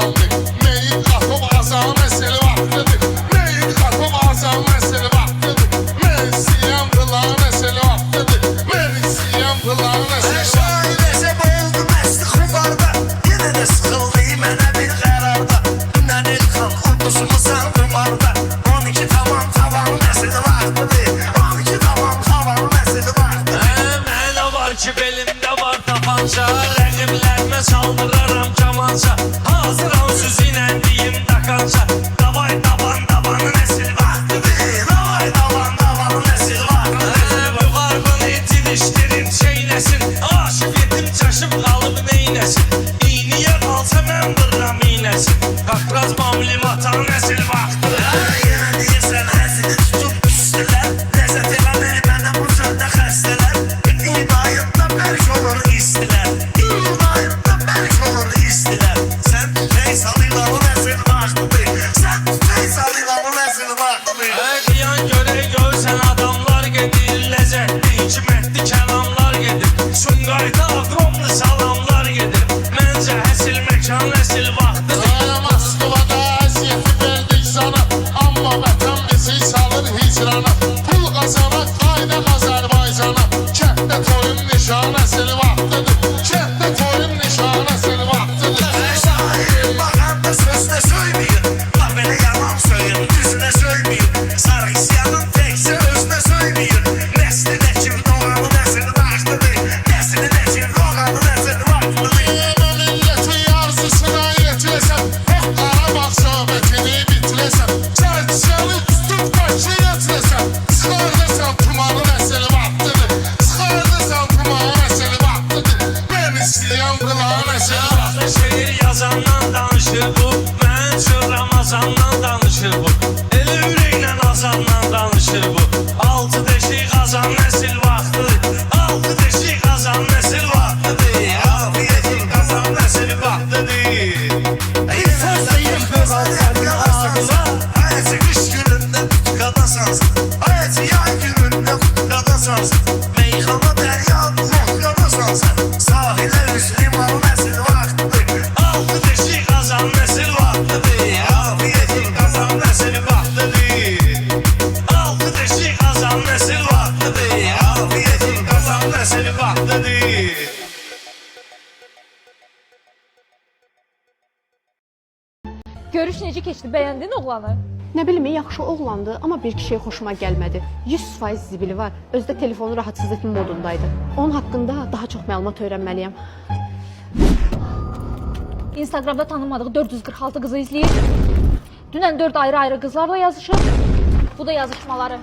yandık. Meyit kapım azam eseli vaktidir. Meyit kapım azam eseli vaktidir. Mersiyem kılan eseli vaktidir. Mersiyem kılan eseli vaktidir. Şairese boğuldu mesli kumarda. Yine de sıkıldı imene bir kararda. Dünden İlkan kurtusunu sandım arda. 12 tamam tavan meseli vaktidir. 12 tamam tavan meseli vaktidir. Mənə var ki belimdə var tapanca. Rəqiblərimə çaldıraram kamanca. Hazıram sözünə deyim takanca. Davay davan davanın əsil vaktidir. Davay davan davanın esil vaktidir. Bu qarqın eti dişdirin çeynəsin. Aşıq yetim çaşıb qalıb neynəsin. İyniyə qalsa mən vırram iynəsin. Qaqraz mamli vatan əsil vaktidir. Yine deyirsən əzini tutup üstülər. Lezzət eləmək mənə bu cürdə xəstələr. İdayında bərk olur istilər. İdayında bərk olur istilər. Sən Feysal İlanın əsil vaktidir. Sən Feysal İlanın əsil vaktidir. Qıyan görək görsən adamlar gedir. Ləzzətli hikmətli kəlamlar gedir. Sumqayda aqromlu salamlar gedir. Məncə həsil məkan əsil vaxtıdır. Moskvada əziyyəti verdik sana. Amma vətən bizi salır hicrana. Pul qazanak qayda Azərbaycana. Kənddə toyun nişan əsili vaxtıdır. Kənddə toyun nişan əsili vaxtıdır. Şairin baxanda sözdə söyləyin. Var belə yalan söyləyin, düzünə söyləyin. Sarı isyanın təkcə özünə söyləyin. Nəslinə kim doğanın əsil vaxtıdır. Nəslinə kim doğanın əsil vaxtıdır. Milletin arzusuna yetiləsən. Hop Qarabağ söhbətini bitiləsən. Çərçəni tutub başı yetiləsən. Çıxardısan tumanın əsili vaxtıdır. Çıxardısan tumanın əsili vaxtıdır. Ben istəyəm qılan əsili vaxtıdır. Şeir yazandan danışır bu. Mən üçün Ramazandan danışır bu. Elə ürəklə azandan danışır bu. Altı deşik azan nəsil vaxtıdır. Altı deşik azan nəsil vaxtıdır. Afiyyətin qazan nəsil vaxtıdır. İnsəsəyim gözəliyəm ağla. Ayəti qış günündə tutkadasansın. Ayəti yay günündə tutkadasansın. Meyxana dəryanı loxkadasansın. Sahilə üz limanın əsil vaxtıdır. Altı deşik azan nəsil vaxtıdır. Afiyyətin qazan nəsil vaxtıdır. Altı deşik azan nəsil vaxtıdır. Afiyyətin qazan nəsil vaxtıdır. Görüş necə keçdi? Bəyəndin oğlanı? Nə bilim, yaxşı oğlandı, amma bir kişiyə xoşuma gəlmədi. 100% zibili var, özdə telefonu rahatsız etmə modundaydı. Onun haqqında daha çox məlumat öyrənməliyəm. Instagramda tanımadığı 446 qızı izləyir. Dünən 4 ayrı-ayrı qızlarla yazışır. Bu da yazışmaları.